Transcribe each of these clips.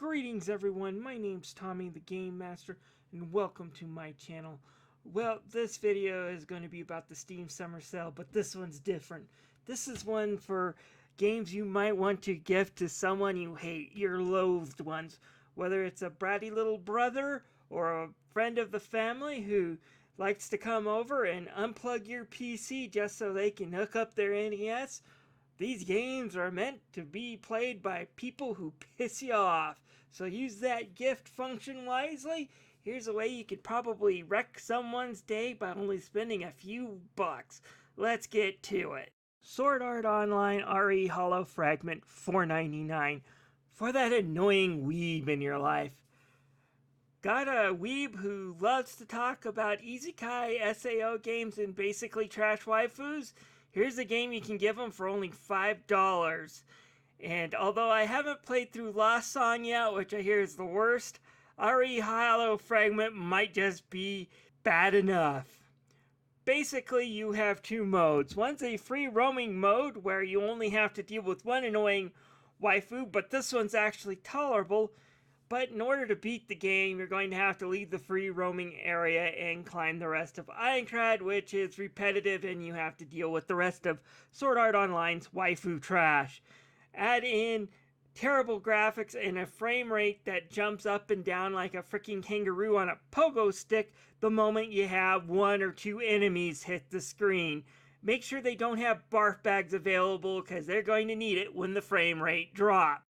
Greetings everyone, my name's Tommy the Game Master and welcome to my channel. Well, this video is going to be about the Steam Summer Sale, but this one's different. This is one for games you might want to gift to someone you hate, your loathed ones. Whether it's a bratty little brother or a friend of the family who likes to come over and unplug your PC just so they can hook up their NES. These games are meant to be played by people who piss you off. So use that gift function wisely. Here's a way you could probably wreck someone's day by only spending a few bucks. Let's get to it. Sword Art Online ReHollow Fragment $4.99 for that annoying weeb in your life. Got a weeb who loves to talk about isekai SAO games and basically trash waifus? Here's a game you can give them for only $5. And although I haven't played through Lost Song yet, which I hear is the worst, ReHollow Fragment might just be bad enough. Basically, you have two modes. One's a free roaming mode where you only have to deal with one annoying waifu, but this one's actually tolerable. But in order to beat the game, you're going to have to leave the free roaming area and climb the rest of Aincrad, which is repetitive, and you have to deal with the rest of Sword Art Online's waifu trash. Add in terrible graphics and a frame rate that jumps up and down like a freaking kangaroo on a pogo stick the moment you have one or two enemies hit the screen. Make sure they don't have barf bags available because they're going to need it when the frame rate drops.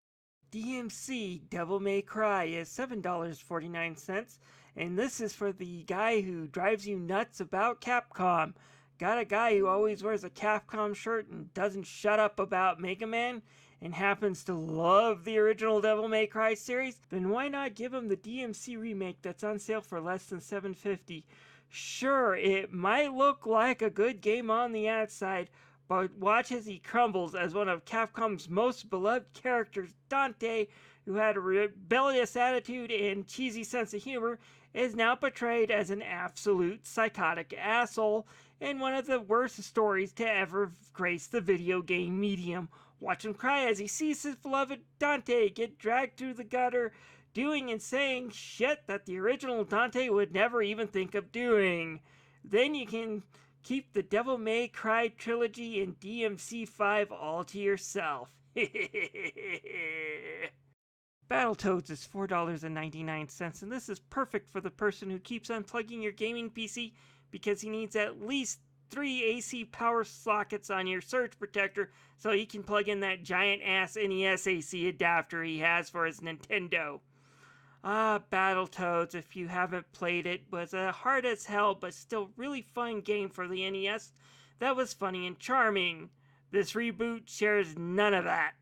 DMC Devil May Cry is $7.49, and this is for the guy who drives you nuts about Capcom. Got a guy who always wears a Capcom shirt and doesn't shut up about Mega Man, and happens to love the original Devil May Cry series? Then why not give him the DMC remake that's on sale for less than $7.50? Sure, it might look like a good game on the outside, but watch as he crumbles as one of Capcom's most beloved characters, Dante, who had a rebellious attitude and cheesy sense of humor, is now portrayed as an absolute psychotic asshole in one of the worst stories to ever grace the video game medium. Watch him cry as he sees his beloved Dante get dragged through the gutter, doing and saying shit that the original Dante would never even think of doing. Then you can keep the Devil May Cry trilogy and DMC 5 all to yourself. Battletoads is $4.99, and this is perfect for the person who keeps unplugging your gaming PC because he needs at least 3 AC power sockets on your surge protector so he can plug in that giant ass NES AC adapter he has for his Nintendo. Battletoads, if you haven't played it, was a hard as hell but still really fun game for the NES that was funny and charming. This reboot shares none of that.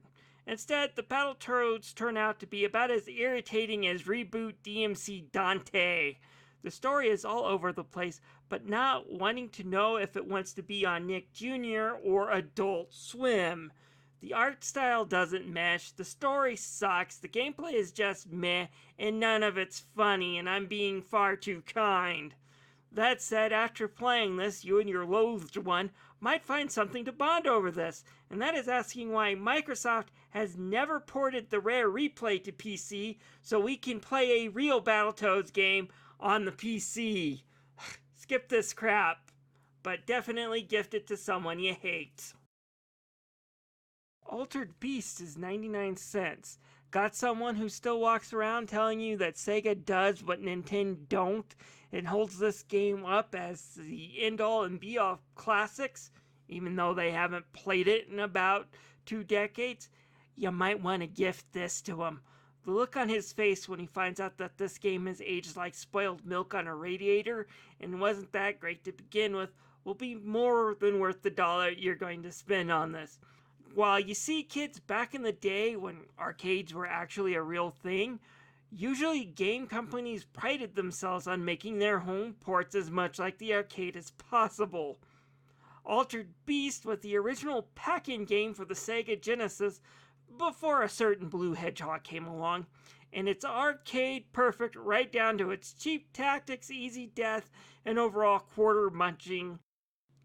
Instead, the Battletoads turn out to be about as irritating as reboot DMC Dante. The story is all over the place, but not wanting to know if it wants to be on Nick Jr. or Adult Swim. The art style doesn't mesh, the story sucks, the gameplay is just meh, and none of it's funny, and I'm being far too kind. That said, after playing this, you and your loathed one might find something to bond over this, and that is asking why Microsoft has never ported the Rare Replay to PC so we can play a real Battletoads game on the PC. Skip this crap, but definitely gift it to someone you hate. Altered Beast is 99 cents. Got someone who still walks around telling you that Sega does what Nintendo don't and holds this game up as the end-all and be-all classics, even though they haven't played it in about 2 decades? You might want to gift this to him. The look on his face when he finds out that this game has aged like spoiled milk on a radiator and wasn't that great to begin with will be more than worth the dollar you're going to spend on this. While you see kids back in the day when arcades were actually a real thing, usually game companies prided themselves on making their home ports as much like the arcade as possible. Altered Beast was the original pack-in game for the Sega Genesis before a certain blue hedgehog came along, and it's arcade perfect right down to its cheap tactics, easy death, and overall quarter-munching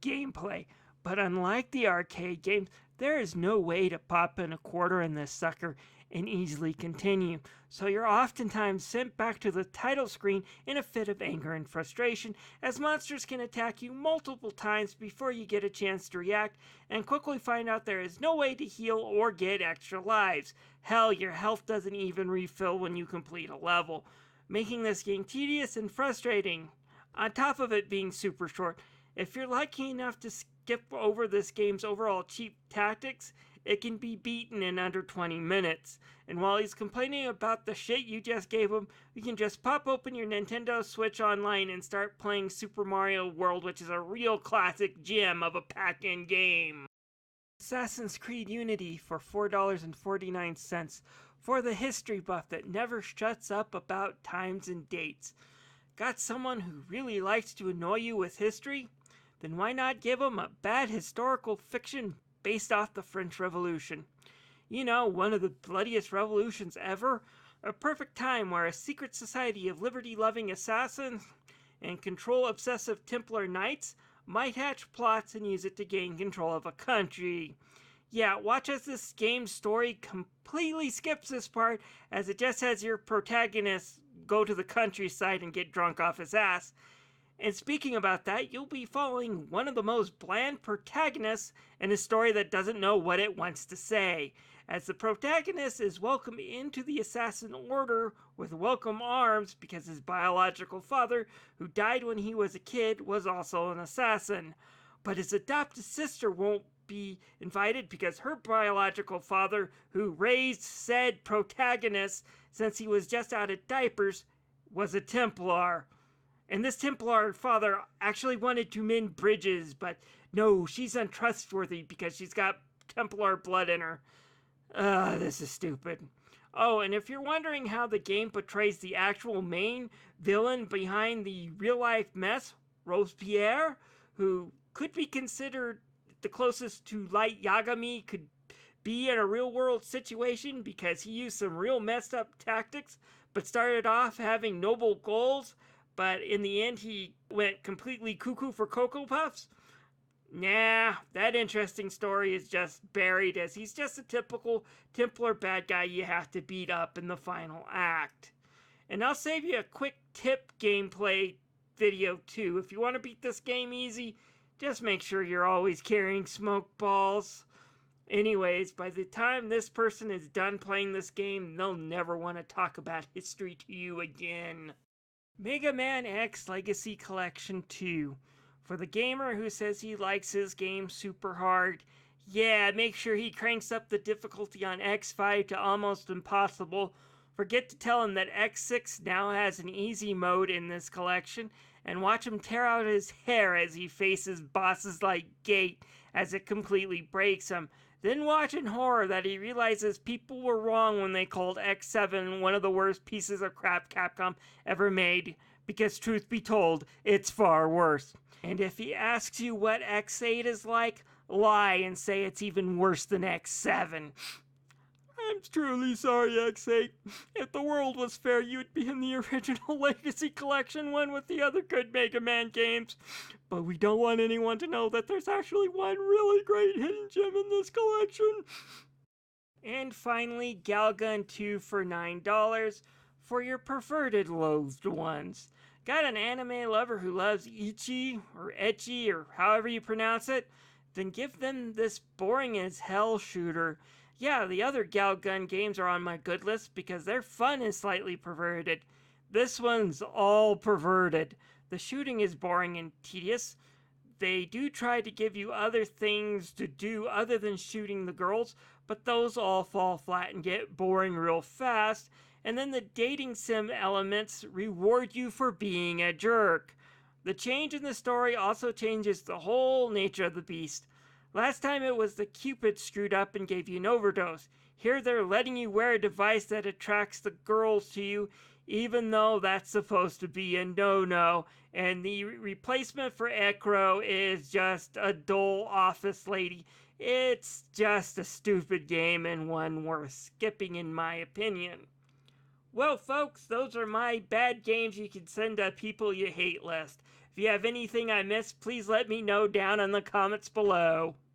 gameplay. But unlike the arcade games, there is no way to pop in a quarter in this sucker and easily continue. So you're oftentimes sent back to the title screen in a fit of anger and frustration, as monsters can attack you multiple times before you get a chance to react, and quickly find out there is no way to heal or get extra lives. Hell, your health doesn't even refill when you complete a level, making this game tedious and frustrating. On top of it being super short, if you're lucky enough to skip over this game's overall cheap tactics, it can be beaten in under 20 minutes. And while he's complaining about the shit you just gave him, you can just pop open your Nintendo Switch Online and start playing Super Mario World, which is a real classic gem of a pack-in game. Assassin's Creed Unity for $4.49 for the history buff that never shuts up about times and dates. Got someone who really likes to annoy you with history? Then why not give them a bad historical fiction based off the French Revolution? You know, one of the bloodiest revolutions ever. A perfect time where a secret society of liberty-loving assassins and control-obsessive Templar knights might hatch plots and use it to gain control of a country. Yeah, watch as this game's story completely skips this part, as it just has your protagonist go to the countryside and get drunk off his ass. And speaking about that, you'll be following one of the most bland protagonists in a story that doesn't know what it wants to say, as the protagonist is welcomed into the Assassin Order with welcome arms because his biological father, who died when he was a kid, was also an assassin. But his adopted sister won't be invited because her biological father, who raised said protagonist since he was just out of diapers, was a Templar. And this Templar father actually wanted to mend bridges, but no, she's untrustworthy because she's got Templar blood in her. This is stupid. Oh, and if you're wondering how the game portrays the actual main villain behind the real-life mess, Robespierre, who could be considered the closest to Light Yagami could be in a real-world situation because he used some real messed up tactics, but started off having noble goals, but in the end he went completely cuckoo for Cocoa Puffs? Nah, that interesting story is just buried, as he's just a typical Templar bad guy you have to beat up in the final act. And I'll save you a quick tip gameplay video too. If you want to beat this game easy, just make sure you're always carrying smoke balls. Anyways, by the time this person is done playing this game, they'll never want to talk about history to you again. Mega Man X Legacy Collection 2. For the gamer who says he likes his game super hard, yeah, make sure he cranks up the difficulty on X5 to almost impossible. Forget to tell him that X6 now has an easy mode in this collection, and watch him tear out his hair as he faces bosses like Gate as it completely breaks him. Then watch in horror that he realizes people were wrong when they called X7 one of the worst pieces of crap Capcom ever made, because truth be told, it's far worse. And if he asks you what X8 is like, lie and say it's even worse than X7. I'm truly sorry, X8. If the world was fair, you'd be in the original Legacy Collection one with the other good Mega Man games. But we don't want anyone to know that there's actually one really great hidden gem in this collection. And finally, Galgun 2 for $9 for your perverted Loathed ones. Got an anime lover who loves Ichi, or Ecchi, or however you pronounce it? Then give them this boring as hell shooter. Yeah, the other Galgun games are on my good list because their fun is slightly perverted. This one's all perverted. The shooting is boring and tedious. They do try to give you other things to do other than shooting the girls, but those all fall flat and get boring real fast. And then the dating sim elements reward you for being a jerk. The change in the story also changes the whole nature of the beast. Last time it was the Cupid screwed up and gave you an overdose. Here they're letting you wear a device that attracts the girls to you, even though that's supposed to be a no-no. And the replacement for Ekro is just a dull office lady. It's just a stupid game and one worth skipping in my opinion. Well, folks, those are my bad games you can send to people you hate list. If you have anything I missed, please let me know down in the comments below.